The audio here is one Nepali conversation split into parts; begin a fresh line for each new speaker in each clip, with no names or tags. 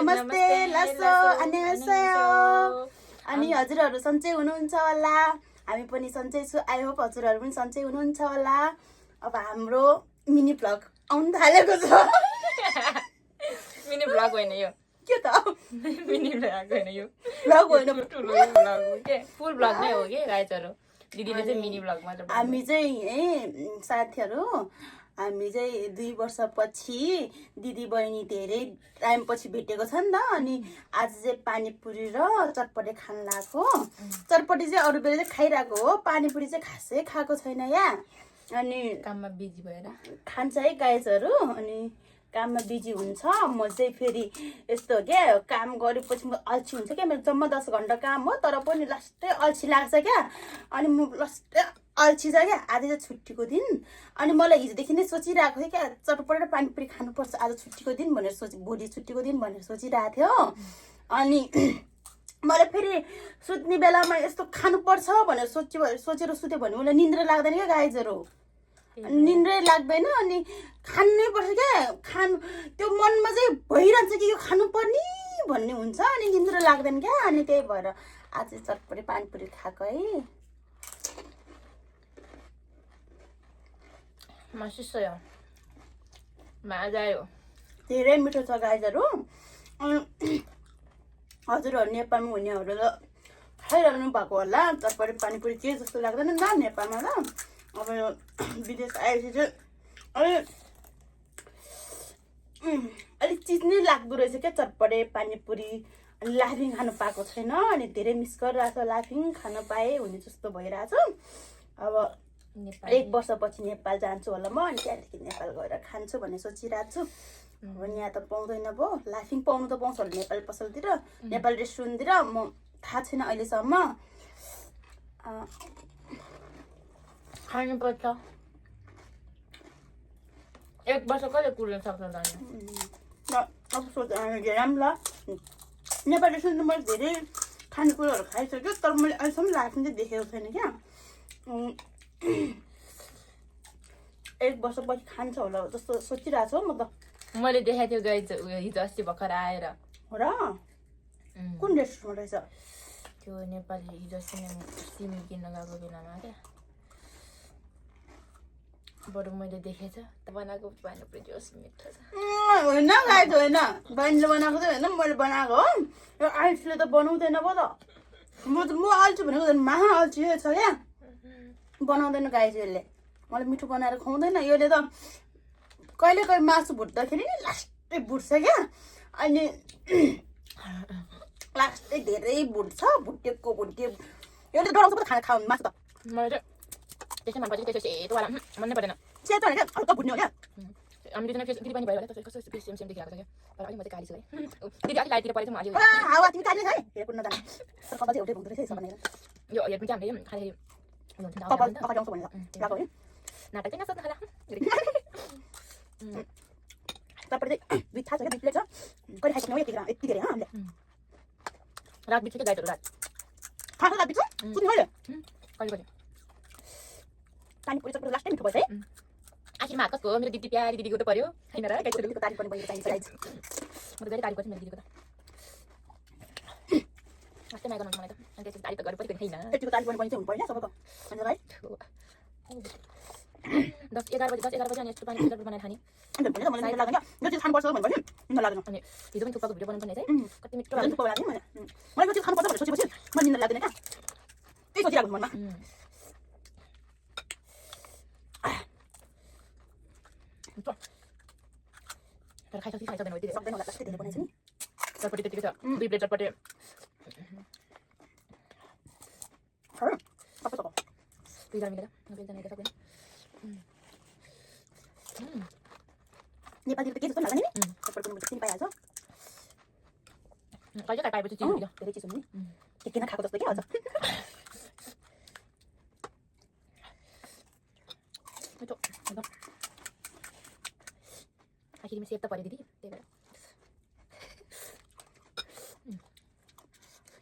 नमस्ते लासो 안녕하세요 अनि हजुरहरू सन्चै हुनुहुन्छ होला हामी पनि सन्चै छु आई होप हजुरहरू पनि सन्चै हुनुहुन्छ होला अब हाम्रो मिनी भ्लग आउन थालेको छ
मिनी भ्लग होइन यो
के त
मिनी भ्लग होइन यो
भ्लग होइन
ठुलो भ्लग हो के फुल भ्लग नै हो के गाइजहरु दिदीले चाहिँ मिनी भ्लग मात्र
हामी चाहिँ साथीहरू हामी चाहिँ 2 वर्षपछि दिदी बहिनी धेरै टाइम पछि भेटेको छ नि त अनि आज चाहिँ पानीपुरी र चटपटे खान लाग्यो चटपटे चाहिँ अरु बेला चाहिँ खाइराको हो पानीपुरी चाहिँ खासै खाएको छैन यहाँ अनि
काममा बिजी भएर
खान्छ है गाइजहरु अनि काममा बिजी हुन्छ म चाहिँ फेरि यस्तो के काम गरेपछि म अल्छी हुन्छ के मेरो जम्मा 10 घण्टा काम हो तर पनि लास्टै अल्छी लाग्छ क्या अनि म लास्टै अल्छी छ क्या आज चाहिँ छुट्टीको दिन अनि मलाई हिजोदेखि नै सोचिरहेको थिएँ क्या चटपटे र पानीपुरी खानुपर्छ आज छुट्टीको दिन भनेर भोलि छुट्टीको दिन भनेर सोचिरहेको थियो अनि मलाई फेरि सुत्ने बेलामा यस्तो खानुपर्छ भनेर सोचेर सुत्यो भने मलाई निन्द्रा लाग्दैन क्या गाइजहरु निन्द्रै लाग्दैन अनि खानै पर्छ क्या त्यो मनमा चाहिँ भइरहन्छ कि यो खानुपर्ने भन्ने हुन्छ अनि निन्द्रा लाग्दैन क्या अनि त्यही भएर आज चटपटे पानीपुरी खाएको है
맛있어요. 맞아요.
धेरै मिठो छ गाइजहरु हजुरहरु नेपालमा हुनेहरु त खाइरहनु भएको होला चटपटे पानीपुरी के जस्तो लाग्दैन नि नेपालमा ल अब विदेश आएपछि चाहिँ अलिक चिज नै लाग्दो रहेछ क्या चटपटे पानीपुरी अनि लाफिङ खानु पाएको छैन अनि धेरै मिस गरिरहेको छ लाफिङ खान पाए हुने जस्तो भइरहेछ अब 1 वर्षपछि नेपाल जान्छु होला म अनि त्यहाँदेखि नेपाल गएर खान्छु भन्ने सोचिरहेको छु अब यहाँ त पाउँदैन भो लाफिङ पाउनु त पाउँछ होला नेपाल पसलतिर नेपाल रेस्टुरेन्टतिर म थाहा छैन अहिलेसम्म
खानुपर्छ 1 वर्ष कहिले कुर्न सक्छ त
अब राम्रो नेपाल रेस्टुरेन्टमा मैले धेरै खानेकुराहरू खाइसक्यो तर मैले अहिलेसम्म लाफिङ चाहिँ देखेको छैन क्या 1 वर्षपछि खान्छ होला जस्तो सोचिरहेको छु म त
मैले देखाएको थियो गाइज हिजो अस्ति भर्खर आएर
र कुन रेस्टुरेन्टमा रहेछ
त्यो नेपाली हिजो अस्ति सिम किन्न गएको बेलामा क्या बरु मैले देखेछ त बनाएको पानीपुरी जस मिठो छ
होइन गाइज होइन बहिनीले बनाएको चाहिँ होइन मैले बनाएको हो यो आइसले त बनाउँदैन पो त म अल्छु भनेको झन् महा अल्छी छ क्या बनाउँदैन गाइज यसले मलाई मिठो बनाएर खुवाउँदैन यसले त कहिले कहिले मासु भुट्दाखेरि नि लास्टै भुट्छ क्या अनि लास्टै धेरै भुट्छ भुटेको यसले डराउँछ पो खाना खानु मासु त
मैले त्यसै मनपर्छ त्यसो सेतोवाला मन नै परेन
सेतो होइन क्या हल्का भुट्ने हो क्या
हामी दुईजना दिदी पनि भयो होला त कस्तो सेम सेम देखिरहेको छ क्या तर अलिक म चाहिँ काली छु है दिदी अलिक लाइटतिर परेको म अलि
हावा तिमी काट्ने है हेर कुन नजाने तर कपाल चाहिँ एउटै हुँदो रहेछ भनेर
यो हेर्नु चाहिँ हामीले खाली
कपाल आउँछ भनेर गएको है
नाटक चाहिँ नसोध्नु होला
चटपटे चाहिँ दुई थाहा छ क्या दुई प्लेट छ कहिले खाइसक्नु हो यति धेरै हामीले
रात बित्छ क्या गाइडहरू रात
थाहा छ रात बित्छ सुन्नु मैले
कहिले कहिले
पानीपुरी चटपटे लास्टै मिठो भएछ है
आखिरमा हात कसको मेरो दिदी प्यारी दिदीको त पर्यो होइन र
दिदीको तारिफ पनि भइरहेको चाहिन्छ
म त धेरै तारिफ गर्छु मेरो दिदीको त लास्टै माया गर्नु मलाई त अनि त्यसपछि तारिफ त गरेपछि पनि छैन
यतिको तारिफ पनि चाहिँ हुनु पर्यो सबैको होइन है
10-11 बजे अनि यस्तो पानीपुरी चटपटे बनाएर खाने
अन्त भने मलाई निन्द्रा लाग्दैन यो चाहिँ खानुपर्छ भनेपछि निन्द्रा लाग्दैन
अनि हिजो पनि थुक्पाको भिडियो बनाउनु पर्ने है कति मिठो
लाग्यो थुक्पा लाग्यो मलाई यो चाहिँ खानुपर्छ भनेर सोचेपछि मलाई निन्द्रा लाग्दैन क्या त्यही सोचिरहेको मनमा
तर खाइसक्दैन हो
सक्दैन होला लास्टै धेरै बनाइछ नि
चटपटे त्यतिकै छ 2 प्लेट चटपटे
सबै सबै
दुईजना मिलेर दुईजना मिलेर सक्दैन
नेपालीको त के जस्तो लाग्दैन नि चटपटे पनि चिनी पाइहाल्छ
कहिले त पाएपछि चिनी दियो
धेरै चिज हुने के किन खाएको जस्तो के हाल्छ
मिठो एकदम आखिरमा सेप त पर्यो दिदी त्यही भएर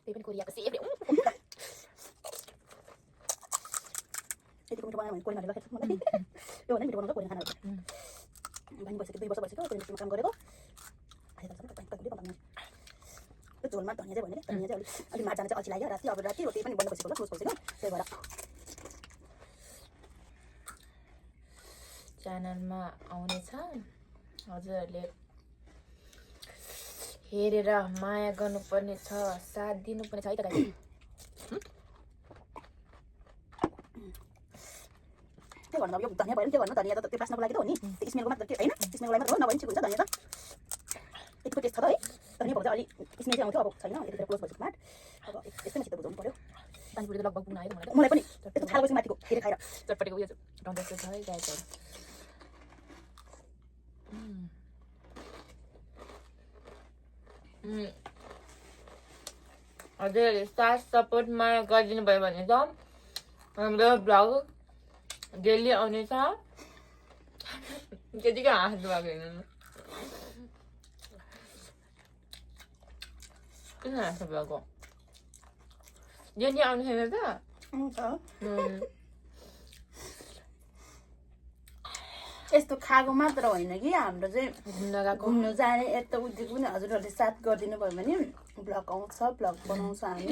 त्यही पनि कोरियाको सेप
यतिको मिठो बनायो भने कोरियामा राखेको छु मलाई यो भन्दा मिठो बनाउँछ कोरियन खानाहरू बहिनी बसेको 2 वर्ष भइसक्यो कोरियन काम गरेको झोलमा धनिया चाहिँ भने धनिया चाहिँ अलिक मार जान चाहिँ अल्छी लाग्यो राति अब राति रोटी पनि बन्द बसेको क्लोज बसेको त्यही भएर
च्यानलमा आउनेछ हजुरहरूले हेरेर माया गर्नुपर्ने छ साथ दिनुपर्ने छ है त गाइस
के गर्नु अब यो धनिया भयो के गर्नु धनिया त त्यो बास्नको लागि त हो नि त्यो स्मेलको मात्र के हैन स्मेलको लागि मात्र हो नभए नि ठिक हुन्छ धनिया त यतिको टेस्ट छ त है धनिया भएको चाहिँ अलि स्मेल चाहिँ आउँथ्यो अब छैन यतिखेर क्लोज भइसक्यो माट अब यस्तै मसित बुझाउनु पर्यो
पानीपुरी त लगभग पुग्न आयो मलाई
मलाई पनि यस्तो थालेपछि माथिको फेरि खाएर
चटपटेको उयो रन्दैछ छ है गाइसहरू हजुरहरूले साथ सपोर्ट माया गरिदिनु भयो भने त हाम्रो भ्लग डेली आउनेछ त्यतिकै हाँस्नु भएको होइन किन हाँस्नु भएको डेली आउने छैन त
यस्तो खाएको मात्र होइन कि हाम्रो चाहिँ
घुम्न गएको
घुम्नु जाने यता उद्योग पनि हजुरहरूले साथ गरिदिनु भयो भने भ्लग आउँछ भ्लग बनाउँछ हामी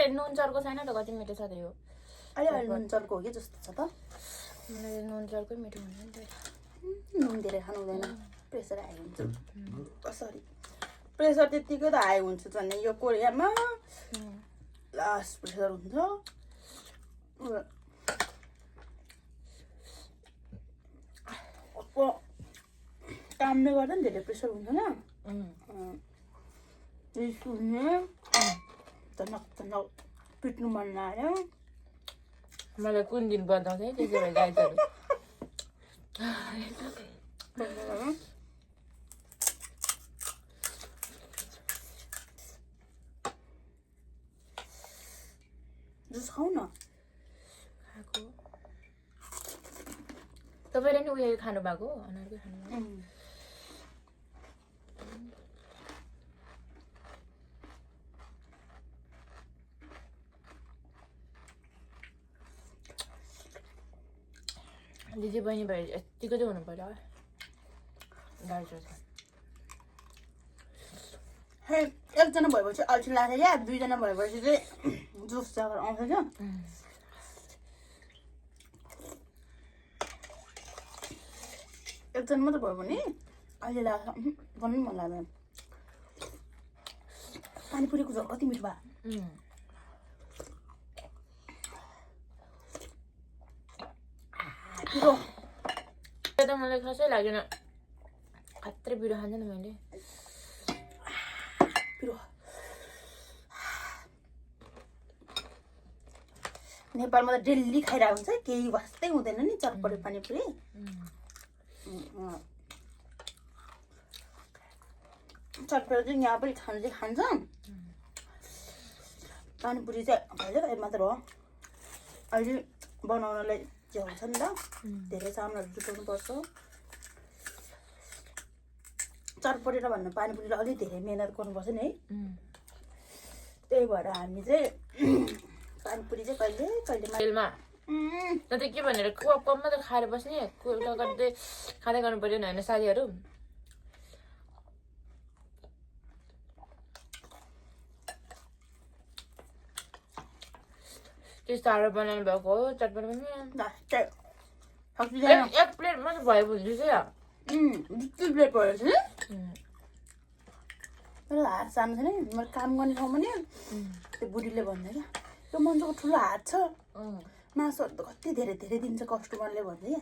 नुन चर्को छैन त कति मिठो छ त यो
अहिले अहिले नुन चर्को हो कि जस्तो छ त
मलाई नुन चर्कै मिठो हुन्छ नि त
नुन धेरै खानु हुँदैन प्रेसर हाई हुन्छ सरी प्रेसर त्यत्तिकै त हाई हुन्छ झन् यो कोरियामा लास्ट प्रेसर हुन्छ कामले गर्दा नि धेरै प्रेसर हुँदैन रिस हुने झनक झनक पिट्नु मन लाग्यो
मलाई कुन दिन बताउँछ है त्यसो भए गाइजहरू जुस खाऊ न खाएको तपाईँले नि उयो खानु भएको अनारकै खानु भएको दिदी बहिनी भए यतिको चाहिँ हुनु पर्यो गाह्रो छ
हे एकजना भएपछि अल्छी लाग्छ क्या दुईजना भएपछि चाहिँ जुस जग्गा आउँछ क्या एकजना मात्रै भयो भने अहिले लाग्छ गर्नु पनि मन लाग्दैन पानीपुरीको झोल कति मिठो भयो
त मलाई खासै लागेन खत्रै बिरो खान्छ नि मैले
पिरो नेपालमा त डेली खाइरहेको हुन्छ केही वास्तै हुँदैन नि चटपटे पानीपुरी चटपटे चाहिँ यहाँ पनि खानु चाहिँ खान्छ पानीपुरी चाहिँ कहिले कहिले मात्र हो अहिले बनाउनलाई चाहिँ हुन्छ नि त धेरै सामानहरू जुटाउनु पर्छ चटपटेर भन्नु पानीपुरीलाई अलिक धेरै मेहनत गर्नुपर्छ नि है त्यही भएर हामी चाहिँ पानीपुरी चाहिँ कहिले कहिले
तेलमा न त के भनेर कप मात्र खाएर बस्ने गर्दै खाँदै गर्नु पर्यो नि होइन साथीहरू त्यस्तो साह्रो बनाउनु भएको हो चटपट पनि एक प्लेट मात्र भयो भने चाहिँ
प्लेट परेको छ मेरो हात सानो छ नि मेरो काम गर्ने ठाउँमा नि त्यो बुढीले भन्छ क्या त्यो मान्छेको ठुलो हात छ मासुहरू त कति धेरै धेरै दिन्छ कस्टमरले भन्छ क्या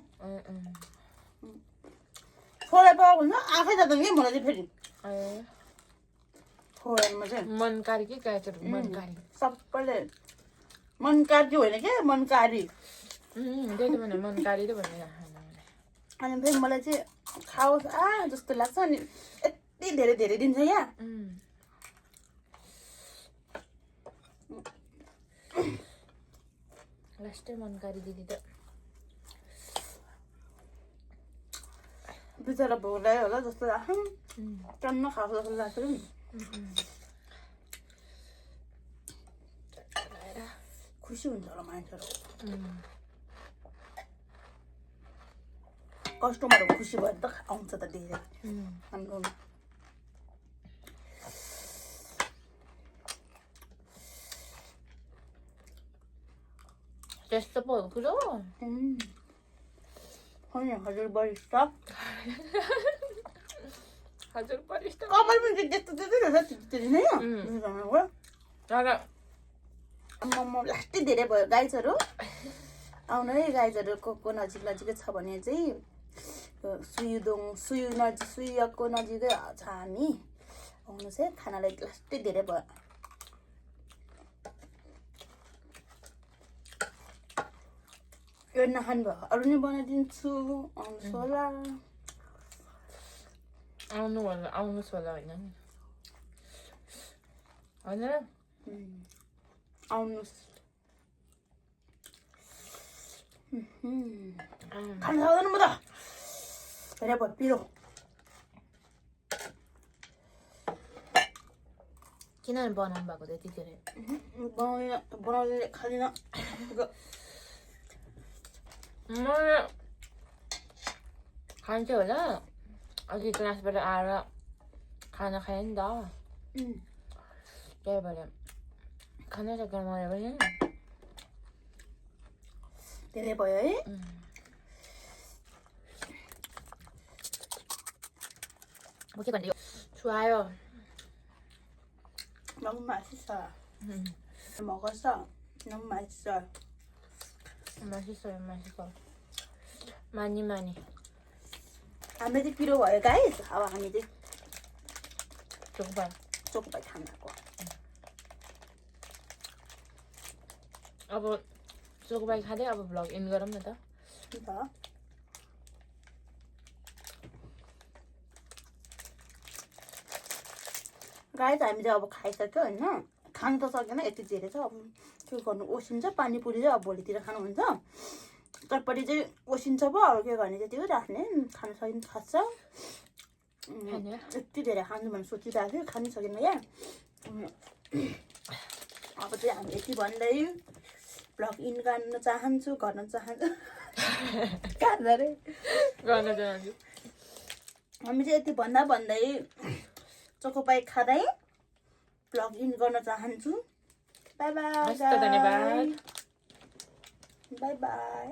छोरा पाएको हुन्छ आफै जाँदैन कि मलाई चाहिँ फेरि छोरामा चाहिँ
मनकारी के गाईहरू मनकारी
सबैले मनकारी होइन क्या मनकारी
त्यही त भने मनकारी त भनेर
अनि फेरि मलाई चाहिँ खाओस् जस्तो लाग्छ अनि यति धेरै धेरै दिन्छ क्या
लास्टै मनकारी दिदी त
बिचरा भोक लाग्यो होला जस्तो लाग्छ टन्न खाएको जस्तो लाग्छ खुसी हुन्छ होला मान्छेहरू
Mm.
कस्टमरहरू खुसी भएर त आउँछ त धेरै
Mm.
हाम्रो
Just po, kulo.
होइन हजुर वरिष्ठ
Hazır pa işte.
कपाल पनि त्यस्तो त्यस्तै रहेछ त्यति नै
Nara.
म लास्टै धेरै भयो गाइजहरू आउनु है गाइजहरूको को नजिक नजिकै छ भने चाहिँ सुयुको नजिकै छ हामी आउनुहोस् है खानालाई लास्टै धेरै भयो यो नखानु भयो अरू नै बनाइदिन्छु आउनुहोस् होला
Aunu sola oynan. Oynar.
आउनुहोस् खानु सक्दैन म त धेरै भयो पिरो
किन बनाउनु भएको त्यति धेरै
बनाउने खाँदिनँ
म खान्छु होला अघि क्लासबाट आएर खाना खाएँ नि त त्यही भएर खाना सक्दैन मलाई पनि
धेरै भयो है
म के भन्दै छुवायो
너무 맛있어 먹었어 너무 맛있어
맛있어 많이
हामीले चाहिँ पिरो भयो गाइस अब हामी चाहिँ
조금만
चोकोपाई खानको
अब चोकोपाई खाँदै अब भ्लग एन्ड गरौँ न त
हुन्छ गाइस हामी चाहिँ अब खाइसक्यो होइन खानु त सक्दैन यति धेरै छ अब के गर्नु ओसिन्छ पानीपुरी चाहिँ अब भोलितिर खानुहुन्छ चटपटी चाहिँ ओसिन्छ पो अरू के गर्ने चाहिँ त्यो राख्ने खानु सकिन्छ खान्छ यति धेरै खानु भनेर सोचिरहेको थियो खानु सकेन क्या अब चाहिँ हामी यति भन्दै ब्लग इन गर्न चाहन्छु गर्न चाहन्छु
गर्न चाहन्छु
हामी चाहिँ यति भन्दा भन्दै चोकोपाई खाँदै ब्लग इन गर्न चाहन्छु बाई बाई
धन्यवाद
बाई बाई